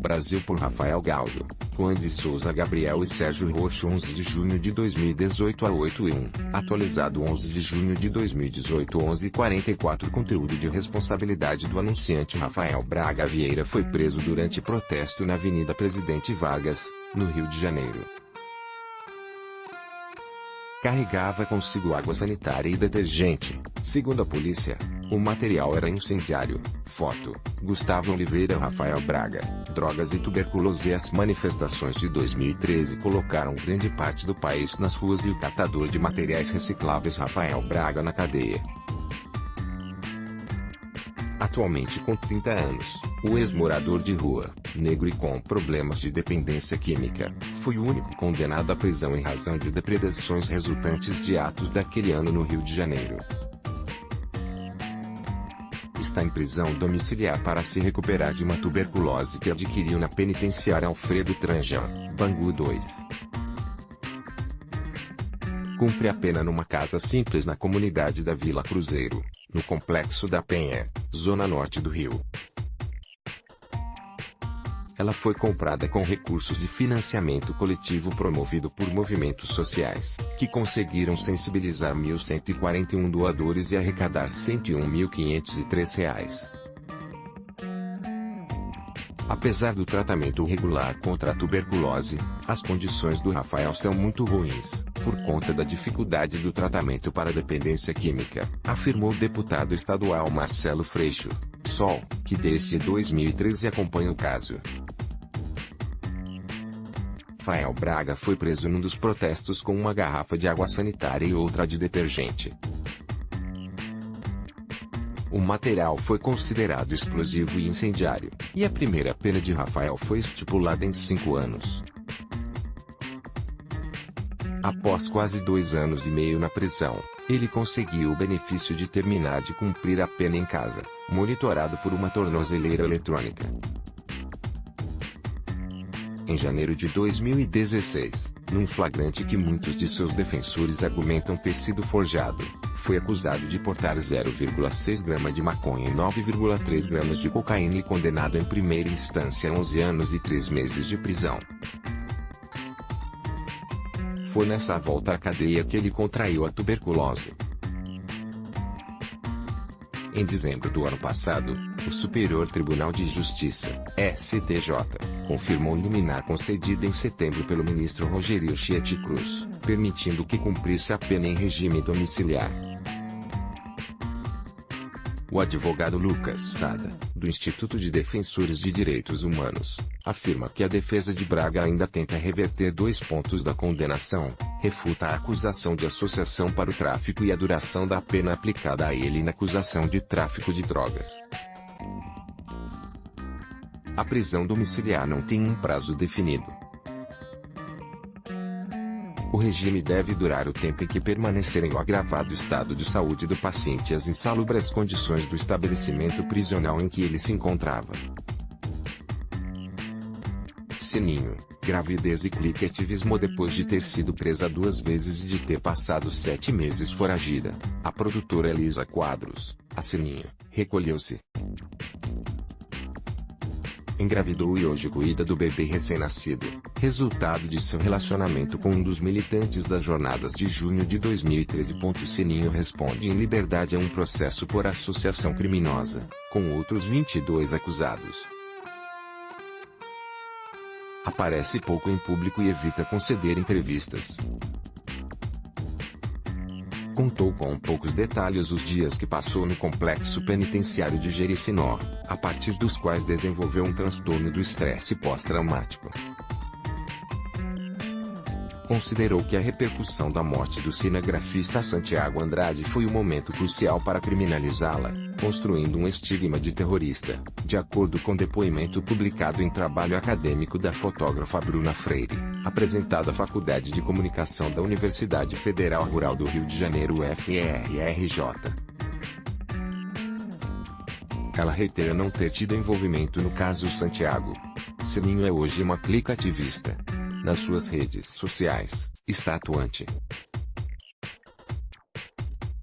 Brasil por Rafael Galdo, Juan de Souza Gabriel e Sérgio Roxo 11 de junho de 2018 a 8h01, atualizado 11 de junho de 2018 11h44. Conteúdo de responsabilidade do anunciante Rafael Braga Vieira foi preso durante protesto na Avenida Presidente Vargas, no Rio de Janeiro. Carregava consigo água sanitária e detergente. Segundo a polícia, o material era incendiário. Foto: Gustavo Oliveira. Rafael Braga, drogas e tuberculose. As manifestações de 2013 colocaram grande parte do país nas ruas e o catador de materiais recicláveis Rafael Braga na cadeia. Atualmente com 30 anos, o ex-morador de rua, negro e com problemas de dependência química, foi o único condenado à prisão em razão de depredações resultantes de atos daquele ano no Rio de Janeiro. Está em prisão domiciliar para se recuperar de uma tuberculose que adquiriu na penitenciária Alfredo Tranjan, Bangu 2. Cumpre a pena numa casa simples na comunidade da Vila Cruzeiro, no Complexo da Penha, zona norte do Rio. Ela foi comprada com recursos de financiamento coletivo promovido por movimentos sociais, que conseguiram sensibilizar 1.141 doadores e arrecadar R$ 101.503. Apesar do tratamento regular contra a tuberculose, as condições do Rafael são muito ruins, por conta da dificuldade do tratamento para a dependência química, afirmou o deputado estadual Marcelo Freixo, PSOL, que desde 2013 acompanha o caso. Rafael Braga foi preso num dos protestos com uma garrafa de água sanitária e outra de detergente. O material foi considerado explosivo e incendiário, e a primeira pena de Rafael foi estipulada em 5 anos. Após quase 2 anos e meio na prisão, ele conseguiu o benefício de terminar de cumprir a pena em casa, monitorado por uma tornozeleira eletrônica. Em janeiro de 2016, num flagrante que muitos de seus defensores argumentam ter sido forjado, foi acusado de portar 0,6 grama de maconha e 9,3 gramas de cocaína e condenado em primeira instância a 11 anos e 3 meses de prisão. Foi nessa volta à cadeia que ele contraiu a tuberculose. Em dezembro do ano passado, o Superior Tribunal de Justiça, STJ, confirmou liminar concedida em setembro pelo ministro Rogério Chieti Cruz, permitindo que cumprisse a pena em regime domiciliar. O advogado Lucas Sada, do Instituto de Defensores de Direitos Humanos, afirma que a defesa de Braga ainda tenta reverter 2 pontos da condenação, refuta a acusação de associação para o tráfico e a duração da pena aplicada a ele na acusação de tráfico de drogas. A prisão domiciliar não tem um prazo definido. O regime deve durar o tempo em que permanecer em o agravado estado de saúde do paciente e as insalubres condições do estabelecimento prisional em que ele se encontrava. Sininho, gravidez e clique-ativismo. Depois de ter sido presa 2 vezes e de ter passado 7 meses foragida, a produtora Elisa Quadros, a Sininho, recolheu-se. Engravidou e hoje cuida do bebê recém-nascido, resultado de seu relacionamento com um dos militantes das jornadas de junho de 2013. Sininho responde em liberdade a um processo por associação criminosa, com outros 22 acusados. Aparece pouco em público e evita conceder entrevistas. Contou com poucos detalhes os dias que passou no complexo penitenciário de Jericinó, a partir dos quais desenvolveu um transtorno do estresse pós-traumático. Considerou que a repercussão da morte do cinegrafista Santiago Andrade foi um momento crucial para criminalizá-la, construindo um estigma de terrorista, de acordo com depoimento publicado em trabalho acadêmico da fotógrafa Bruna Freire, apresentado à Faculdade de Comunicação da Universidade Federal Rural do Rio de Janeiro UFRJ. Ela reitera não ter tido envolvimento no caso Santiago. Sininho é hoje uma clique-ativista. Nas suas redes sociais, está atuante.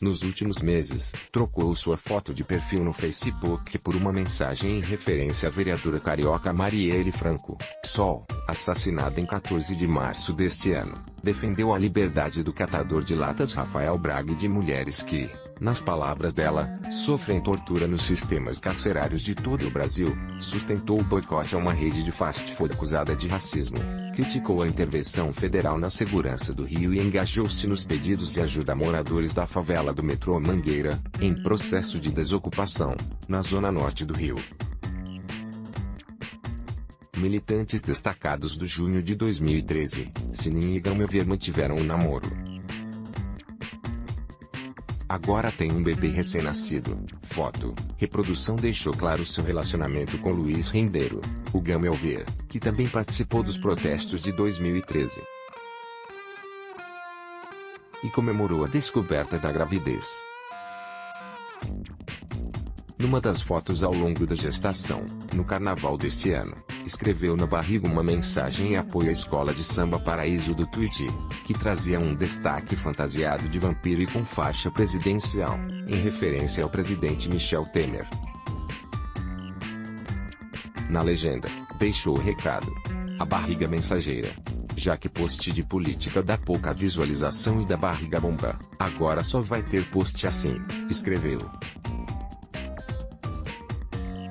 Nos últimos meses, trocou sua foto de perfil no Facebook por uma mensagem em referência à vereadora carioca Marielle Franco, PSOL, assassinada em 14 de março deste ano. Defendeu a liberdade do catador de latas Rafael Braga e de mulheres que, nas palavras dela, sofrem tortura nos sistemas carcerários de todo o Brasil. Sustentou o boicote a uma rede de fast food acusada de racismo. Criticou a intervenção federal na segurança do Rio e engajou-se nos pedidos de ajuda a moradores da favela do metrô Mangueira, em processo de desocupação, na zona norte do Rio. Militantes destacados do junho de 2013, Sininho e Gammelvier mantiveram um namoro. Agora tem um bebê recém-nascido. Foto. Reprodução deixou claro seu relacionamento com Luiz Rendeiro, o Gammelvier, que também participou dos protestos de 2013. E comemorou a descoberta da gravidez. Numa das fotos ao longo da gestação, no carnaval deste ano, escreveu na barriga uma mensagem em apoio à escola de samba Paraíso do Tuiuti, que trazia um destaque fantasiado de vampiro e com faixa presidencial, em referência ao presidente Michel Temer. Na legenda, deixou o recado: a barriga mensageira. Já que post de política dá pouca visualização e da barriga bomba, agora só vai ter post assim, escreveu.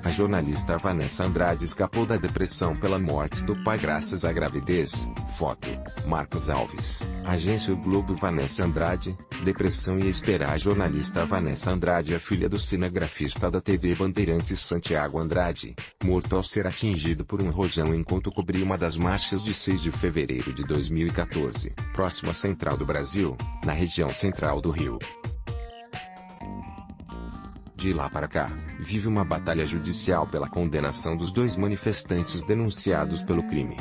A jornalista Vanessa Andrade escapou da depressão pela morte do pai graças à gravidez. Foto. Marcos Alves. Agência O Globo. Vanessa Andrade, depressão e esperar. A jornalista Vanessa Andrade, a filha do cinegrafista da TV Bandeirantes Santiago Andrade, morto ao ser atingido por um rojão enquanto cobria uma das marchas de 6 de fevereiro de 2014, próximo à Central do Brasil, na região central do Rio. De lá para cá, vive uma batalha judicial pela condenação dos 2 manifestantes denunciados pelo crime.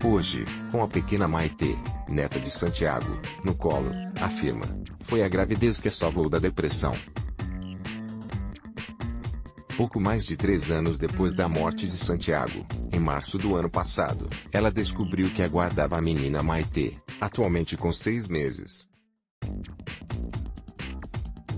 Hoje, com a pequena Maitê, neta de Santiago, no colo, afirma, foi a gravidez que a salvou da depressão. Pouco mais de 3 anos depois da morte de Santiago, em março do ano passado, ela descobriu que aguardava a menina Maitê, atualmente com 6 meses.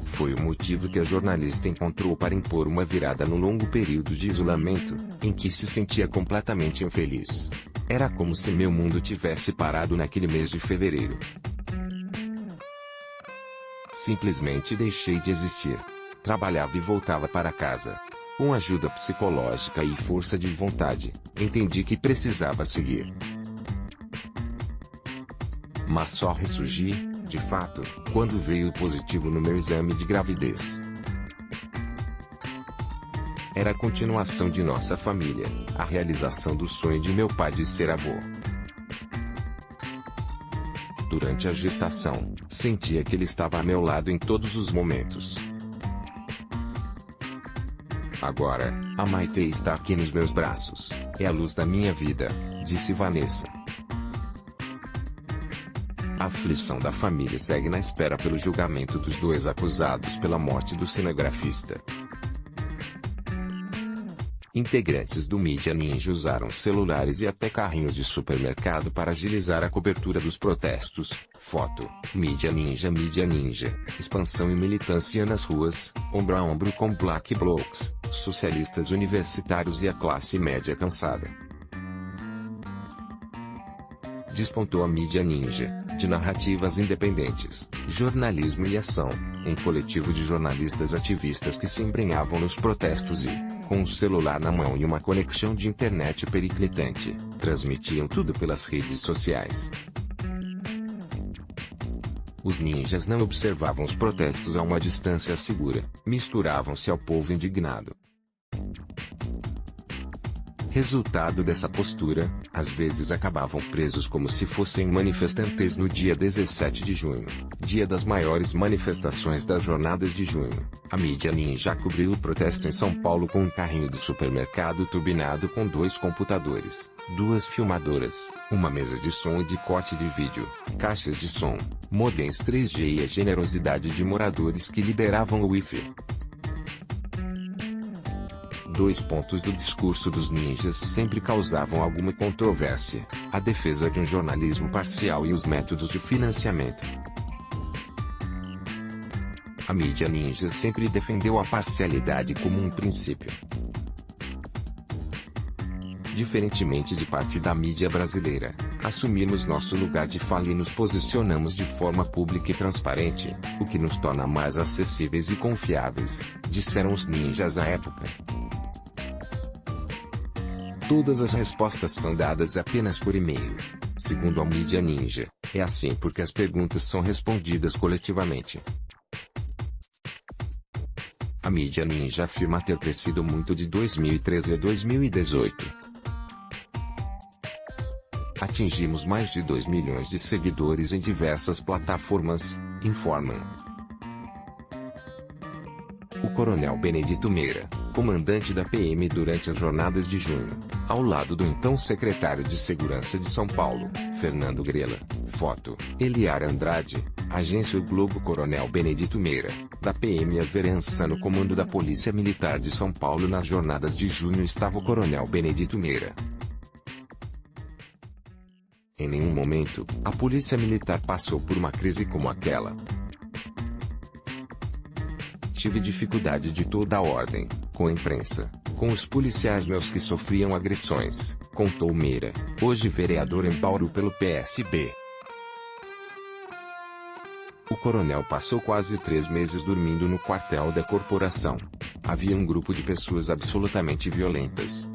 Foi o motivo que a jornalista encontrou para impor uma virada no longo período de isolamento, em que se sentia completamente infeliz. Era como se meu mundo tivesse parado naquele mês de fevereiro. Simplesmente deixei de existir. Trabalhava e voltava para casa. Com ajuda psicológica e força de vontade, entendi que precisava seguir. Mas só ressurgi, de fato, quando veio positivo no meu exame de gravidez. Era a continuação de nossa família, a realização do sonho de meu pai de ser avô. Durante a gestação, sentia que ele estava a meu lado em todos os momentos. Agora, a Maitê está aqui nos meus braços, é a luz da minha vida, disse Vanessa. A aflição da família segue na espera pelo julgamento dos 2 acusados pela morte do cinegrafista. Integrantes do Mídia Ninja usaram celulares e até carrinhos de supermercado para agilizar a cobertura dos protestos. Foto. Mídia Ninja. Expansão e militância nas ruas, ombro a ombro com Black Blocs, socialistas universitários e a classe média cansada. Despontou a Mídia Ninja, de narrativas independentes, jornalismo e ação, um coletivo de jornalistas ativistas que se embrenhavam nos protestos e, com o celular na mão e uma conexão de internet periclitante, transmitiam tudo pelas redes sociais. Os ninjas não observavam os protestos a uma distância segura, misturavam-se ao povo indignado. Resultado dessa postura, às vezes acabavam presos como se fossem manifestantes no dia 17 de junho, dia das maiores manifestações das jornadas de junho. A Mídia Ninja cobriu o protesto em São Paulo com um carrinho de supermercado turbinado com 2 computadores, 2 filmadoras, uma mesa de som e de corte de vídeo, caixas de som, modems 3G e a generosidade de moradores que liberavam o Wi-Fi. 2 pontos do discurso dos ninjas sempre causavam alguma controvérsia: a defesa de um jornalismo parcial e os métodos de financiamento. A mídia ninja sempre defendeu a parcialidade como um princípio. Diferentemente de parte da mídia brasileira, assumimos nosso lugar de fala e nos posicionamos de forma pública e transparente, o que nos torna mais acessíveis e confiáveis, disseram os ninjas à época. Todas as respostas são dadas apenas por e-mail. Segundo a mídia ninja, é assim porque as perguntas são respondidas coletivamente. A mídia ninja afirma ter crescido muito de 2013 a 2018. Atingimos mais de 2 milhões de seguidores em diversas plataformas, informam. O coronel Benedito Meira, comandante da PM durante as jornadas de junho, ao lado do então secretário de Segurança de São Paulo, Fernando Grela, foto, Eliara Andrade, agência O Globo. Coronel Benedito Meira, da PM Verança no comando da Polícia Militar de São Paulo. Nas jornadas de junho estava o coronel Benedito Meira. Em nenhum momento, a Polícia Militar passou por uma crise como aquela. Tive dificuldade de toda a ordem, com a imprensa, com os policiais meus que sofriam agressões, contou Meira, hoje vereador em Bauru pelo PSB. O coronel passou quase 3 meses dormindo no quartel da corporação. Havia um grupo de pessoas absolutamente violentas.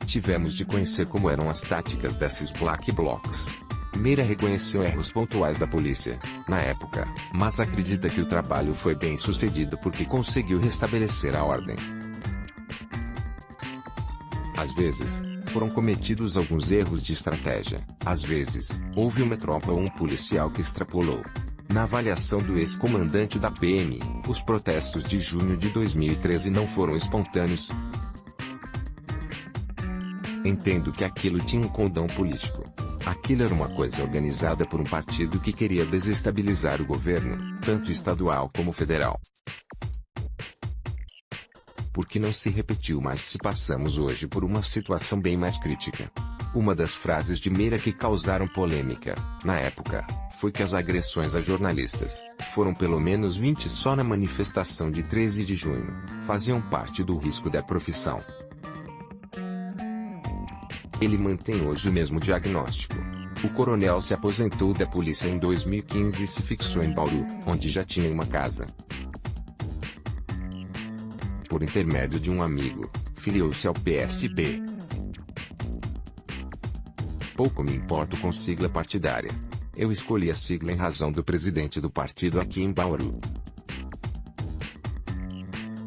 Tivemos de conhecer como eram as táticas desses black blocs. Meira reconheceu erros pontuais da polícia, na época, mas acredita que o trabalho foi bem sucedido porque conseguiu restabelecer a ordem. Às vezes, foram cometidos alguns erros de estratégia. Às vezes, houve uma tropa ou um policial que extrapolou. Na avaliação do ex-comandante da PM, os protestos de junho de 2013 não foram espontâneos. Entendo que aquilo tinha um condão político. Aquilo era uma coisa organizada por um partido que queria desestabilizar o governo, tanto estadual como federal. Porque não se repetiu mais se passamos hoje por uma situação bem mais crítica. Uma das frases de Meira que causaram polêmica, na época, foi que as agressões a jornalistas, foram pelo menos 20 só na manifestação de 13 de junho, faziam parte do risco da profissão. Ele mantém hoje o mesmo diagnóstico. O coronel se aposentou da polícia em 2015 e se fixou em Bauru, onde já tinha uma casa. Por intermédio de um amigo, filiou-se ao PSB. Pouco me importo com sigla partidária. Eu escolhi a sigla em razão do presidente do partido aqui em Bauru.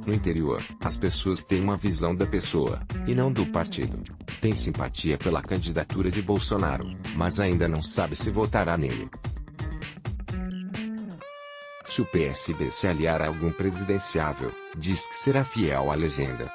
No interior, as pessoas têm uma visão da pessoa, e não do partido. Tem simpatia pela candidatura de Bolsonaro, mas ainda não sabe se votará nele. Se o PSB se aliar a algum presidenciável, diz que será fiel à legenda.